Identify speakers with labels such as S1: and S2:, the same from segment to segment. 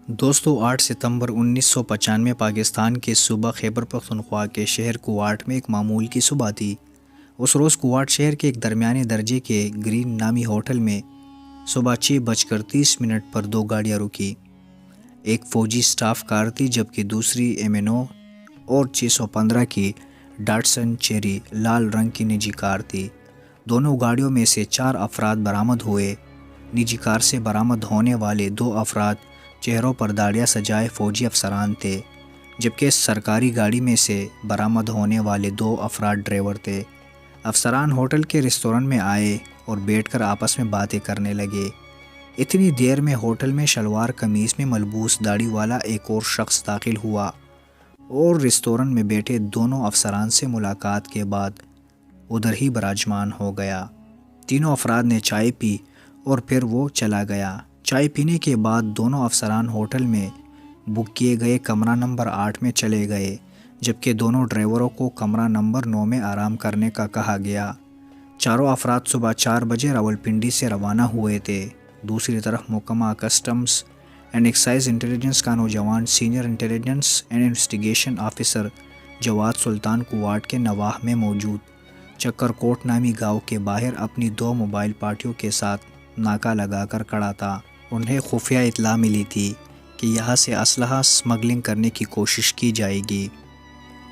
S1: دوستو 8 ستمبر 1995 پاکستان کے صوبہ خیبر پختونخوا کے شہر کوارٹ میں ایک معمول کی صبح تھی۔ اس روز کوارٹ شہر کے ایک درمیانے درجے کے گرین نامی ہوٹل میں صبح 6:30 پر دو گاڑیاں رکی۔ ایک فوجی سٹاف کار تھی جبکہ دوسری M&O اور 615 کی ڈاٹسن چیری لال رنگ کی نجی کار تھی۔ دونوں گاڑیوں میں سے 4 افراد برآمد ہوئے۔ نجی کار سے برآمد ہونے والے 2 افراد چہروں پر داڑیاں سجائے فوجی افسران تھے، جبکہ سرکاری گاڑی میں سے برآمد ہونے والے 2 افراد ڈرائیور تھے۔ افسران ہوٹل کے ریسٹورنٹ میں آئے اور بیٹھ کر آپس میں باتیں کرنے لگے۔ اتنی دیر میں ہوٹل میں شلوار قمیض میں ملبوس داڑھی والا ایک اور شخص داخل ہوا اور ریسٹورنٹ میں بیٹھے دونوں افسران سے ملاقات کے بعد ادھر ہی براجمان ہو گیا۔ تینوں افراد نے چائے پی اور پھر وہ چلا گیا۔ چائے پینے کے بعد دونوں افسران ہوٹل میں بک کیے گئے کمرہ نمبر 8 میں چلے گئے، جبکہ دونوں ڈرائیوروں کو کمرہ نمبر 9 میں آرام کرنے کا کہا گیا۔ چاروں افراد صبح 4 بجے راولپنڈی سے روانہ ہوئے تھے۔ دوسری طرف محکمہ کسٹمز اینڈ ایکسائز انٹیلیجنس کا نوجوان senior intelligence and investigation officer Jawad Sultan کوارٹ کے نواح میں موجود چکر کوٹ نامی گاؤں کے باہر اپنی 2 موبائل پارٹیوں کے ساتھ ناکہ لگا کر کھڑا تھا۔ انہیں خفیہ اطلاع ملی تھی کہ یہاں سے اسلحہ سمگلنگ کرنے کی کوشش کی جائے گی۔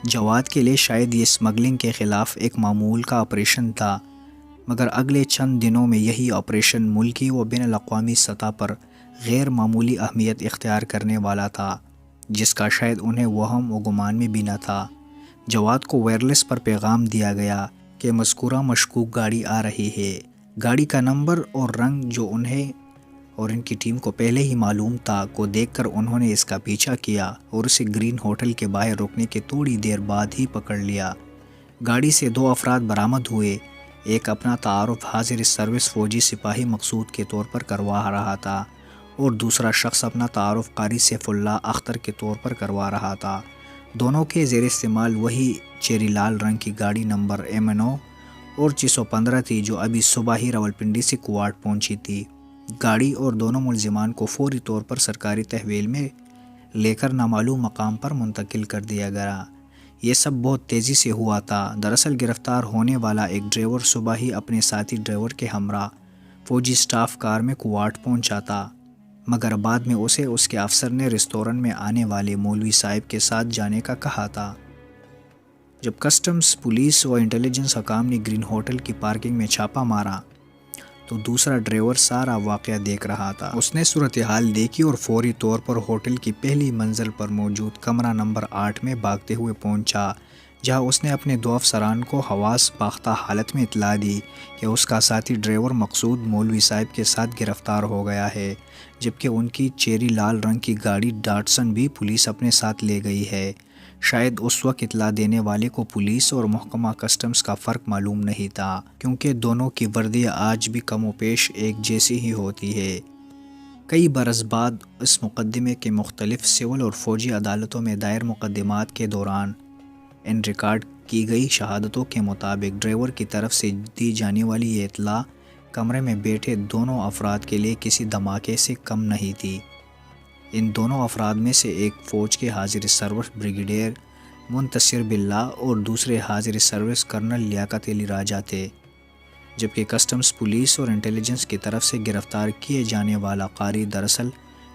S1: جواد کے لیے شاید یہ سمگلنگ کے خلاف ایک معمول کا آپریشن تھا، مگر اگلے چند دنوں میں یہی آپریشن ملکی و بین الاقوامی سطح پر غیر معمولی اہمیت اختیار کرنے والا تھا، جس کا شاید انہیں وہم و گمان میں بھی نہ تھا۔ جواد کو وائرلیس پر پیغام دیا گیا کہ مذکورہ مشکوک گاڑی آ رہی ہے۔ گاڑی کا نمبر اور رنگ جو انہیں اور ان کی ٹیم کو پہلے ہی معلوم تھا کو دیکھ کر انہوں نے اس کا پیچھا کیا اور اسے گرین ہوٹل کے باہر رکنے کے تھوڑی دیر بعد ہی پکڑ لیا۔ گاڑی سے 2 افراد برآمد ہوئے۔ ایک اپنا تعارف حاضر سروس فوجی سپاہی مقصود کے طور پر کروا رہا تھا اور دوسرا شخص اپنا تعارف قاری سیف اللہ اختر کے طور پر کروا رہا تھا۔ دونوں کے زیر استعمال وہی چیری لال رنگ کی گاڑی نمبر M&O اور 615 تھی جو ابھی صبح ہی راولپنڈی سے کوارٹ پہنچی تھی۔ گاڑی اور دونوں ملزمان کو فوری طور پر سرکاری تحویل میں لے کر نامعلوم مقام پر منتقل کر دیا گیا۔ یہ سب بہت تیزی سے ہوا تھا۔ دراصل گرفتار ہونے والا ایک ڈرائیور صبح ہی اپنے ساتھی ڈرائیور کے ہمراہ فوجی سٹاف کار میں کوارٹ پہنچا تھا، مگر بعد میں اسے اس کے افسر نے ریسٹورنٹ میں آنے والے مولوی صاحب کے ساتھ جانے کا کہا تھا۔ جب کسٹمز پولیس و انٹیلیجنس حکام نے گرین ہوٹل کی پارکنگ میں چھاپا مارا تو دوسرا ڈرائیور سارا واقعہ دیکھ رہا تھا۔ اس نے صورتحال دیکھی اور فوری طور پر ہوٹل کی پہلی منزل پر موجود کمرہ نمبر 8 میں بھاگتے ہوئے پہنچا، جہاں اس نے اپنے 2 افسران کو حواس باختہ حالت میں اطلاع دی کہ اس کا ساتھی ڈرائیور مقصود مولوی صاحب کے ساتھ گرفتار ہو گیا ہے، جبکہ ان کی چیری لال رنگ کی گاڑی ڈاٹسن بھی پولیس اپنے ساتھ لے گئی ہے۔ شاید اس وقت اطلاع دینے والے کو پولیس اور محکمہ کسٹمز کا فرق معلوم نہیں تھا، کیونکہ دونوں کی وردیاں آج بھی کم و بیش ایک جیسی ہی ہوتی ہے۔ کئی برس بعد اس مقدمے کے مختلف سول اور فوجی عدالتوں میں دائر مقدمات کے دوران ان ریکارڈ کی گئی شہادتوں کے مطابق ڈرائیور کی طرف سے دی جانے والی یہ اطلاع کمرے میں بیٹھے دونوں افراد کے لیے کسی دھماکے سے کم نہیں تھی۔ ان دونوں افراد میں سے ایک فوج کے حاضر سروس بریگیڈیئر منتصر باللہ اور دوسرے حاضر سروس کرنل لیاقت علی راجہ تھے، جبکہ کسٹمز پولیس اور انٹیلیجنس کی طرف سے گرفتار کیے جانے والا قاری دراصل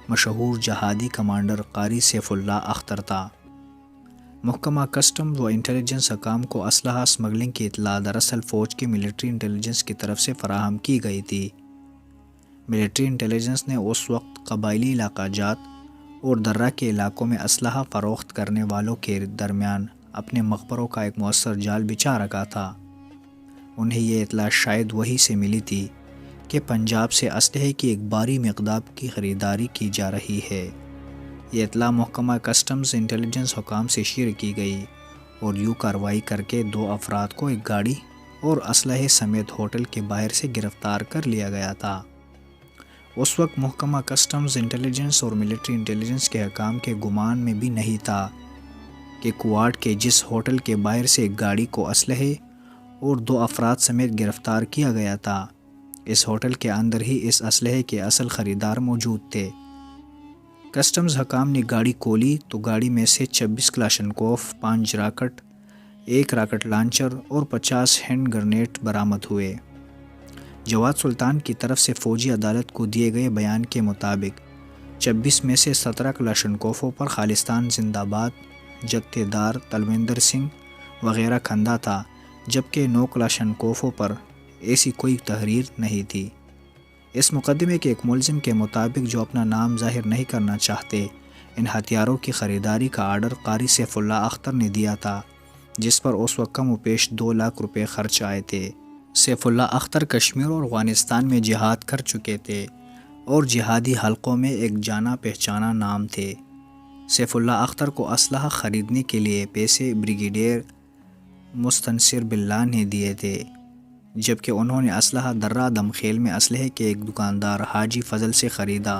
S1: مشہور جہادی کمانڈر قاری سیف اللہ اختر تھا۔ محکمہ کسٹمز و انٹیلیجنس حکام کو اسلحہ سمگلنگ کی اطلاع دراصل فوج کی ملٹری انٹیلیجنس کی طرف سے فراہم کی گئی تھی۔ ملٹری انٹیلیجنس نے اس وقت قبائلی علاقہ جات اور درہ کے علاقوں میں اسلحہ فروخت کرنے والوں کے درمیان اپنے مخبروں کا ایک مؤثر جال بچھا رکھا تھا۔ انہیں یہ اطلاع شاید وہیں سے ملی تھی کہ پنجاب سے اسلحے کی ایک بھاری مقدار کی خریداری کی جا رہی ہے۔ یہ اطلاع محکمہ کسٹمز انٹیلیجنس حکام سے شیئر کی گئی اور یوں کارروائی کر کے 2 افراد کو ایک گاڑی اور اسلحے سمیت ہوٹل کے باہر سے گرفتار کر لیا گیا تھا۔ اس وقت محکمہ کسٹمز انٹیلیجنس اور ملٹری انٹیلیجنس کے حکام کے گمان میں بھی نہیں تھا کہ کوارٹ کے جس ہوٹل کے باہر سے ایک گاڑی کو اسلحے اور 2 افراد سمیت گرفتار کیا گیا تھا، اس ہوٹل کے اندر ہی اس اسلحے کے اصل خریدار موجود تھے۔ کسٹمز حکام نے گاڑی کھولی تو گاڑی میں سے 26 کلاشنکوف، 5 راکٹ، 1 راکٹ لانچر اور 50 ہینڈ گرنیڈ برآمد ہوئے۔ جواد سلطان کی طرف سے فوجی عدالت کو دیے گئے بیان کے مطابق 26 میں سے 17 کلاشنکوفوں پر خالصتان زندہ باد، جگتے دار، تلوندر سنگھ وغیرہ کھندا تھا، جبکہ 9 کلاشنکوفوں پر ایسی کوئی تحریر نہیں تھی۔ اس مقدمے کے ایک ملزم کے مطابق، جو اپنا نام ظاہر نہیں کرنا چاہتے، ان ہتھیاروں کی خریداری کا آرڈر قاری سیف اللہ اختر نے دیا تھا، جس پر اس وقت کم و بیش 2 لاکھ روپے خرچ آئے تھے۔ سیف اللہ اختر کشمیر اور افغانستان میں جہاد کر چکے تھے اور جہادی حلقوں میں ایک جانا پہچانا نام تھے۔ سیف اللہ اختر کو اسلحہ خریدنے کے لیے پیسے بریگیڈیئر مستنصر باللہ نے دیے تھے، جبکہ انہوں نے اسلحہ درہ دمخیل میں اسلحے کے ایک دکاندار حاجی فضل سے خریدا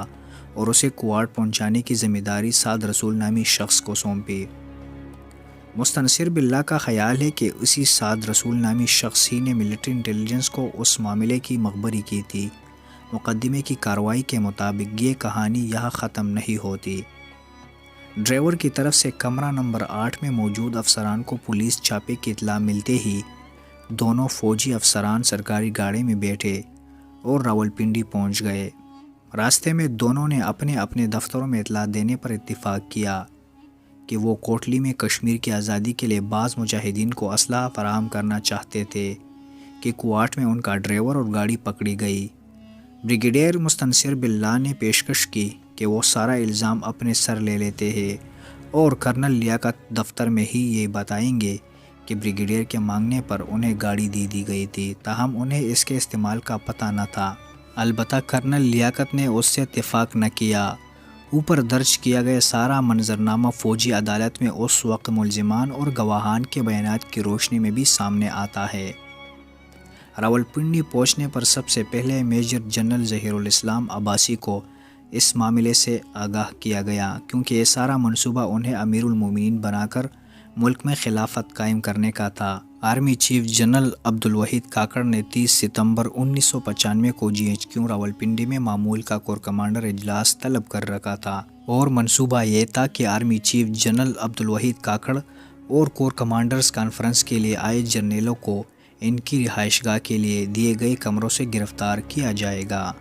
S1: اور اسے کوارٹ پہنچانے کی ذمہ داری سعد رسول نامی شخص کو سونپی۔ مستنصر باللہ کا خیال ہے کہ اسی سعد رسول نامی شخص ہی نے ملٹری انٹیلیجنس کو اس معاملے کی مخبری کی تھی۔ مقدمے کی کارروائی کے مطابق یہ کہانی یہاں ختم نہیں ہوتی۔ ڈرائیور کی طرف سے کمرہ نمبر 8 میں موجود افسران کو پولیس چھاپے کی اطلاع ملتے ہی دونوں فوجی افسران سرکاری گاڑی میں بیٹھے اور راولپنڈی پہنچ گئے۔ راستے میں دونوں نے اپنے اپنے دفتروں میں اطلاع دینے پر اتفاق کیا کہ وہ کوٹلی میں کشمیر کی آزادی کے لیے بعض مجاہدین کو اسلحہ فراہم کرنا چاہتے تھے کہ کوارٹ میں ان کا ڈرائیور اور گاڑی پکڑی گئی۔ بریگیڈیئر مستنصر باللہ نے پیشکش کی کہ وہ سارا الزام اپنے سر لے لیتے ہیں اور کرنل لیاقت دفتر میں ہی یہ بتائیں گے کہ بریگیڈیئر کے مانگنے پر انہیں گاڑی دی گئی تھی، تاہم انہیں اس کے استعمال کا پتہ نہ تھا۔ البتہ کرنل لیاقت نے اس سے اتفاق نہ کیا۔ اوپر درج کیا گیا سارا منظرنامہ فوجی عدالت میں اس وقت ملزمان اور گواہان کے بیانات کی روشنی میں بھی سامنے آتا ہے۔ راولپنڈی پہنچنے پر سب سے پہلے میجر جنرل ظہیر الاسلام عباسی کو اس معاملے سے آگاہ کیا گیا، کیونکہ یہ سارا منصوبہ انہیں امیر المومنین بنا کر ملک میں خلافت قائم کرنے کا تھا۔ Army chief general Abdul Waheed Kakar نے 30 ستمبر 1995 کو GHQ راولپنڈی میں معمول کا کور کمانڈر اجلاس طلب کر رکھا تھا، اور منصوبہ یہ تھا کہ army chief general Abdul Waheed Kakar اور کور کمانڈرز کانفرنس کے لیے آئے جرنیلوں کو ان کی رہائش گاہ کے لیے دیے گئے کمروں سے گرفتار کیا جائے گا۔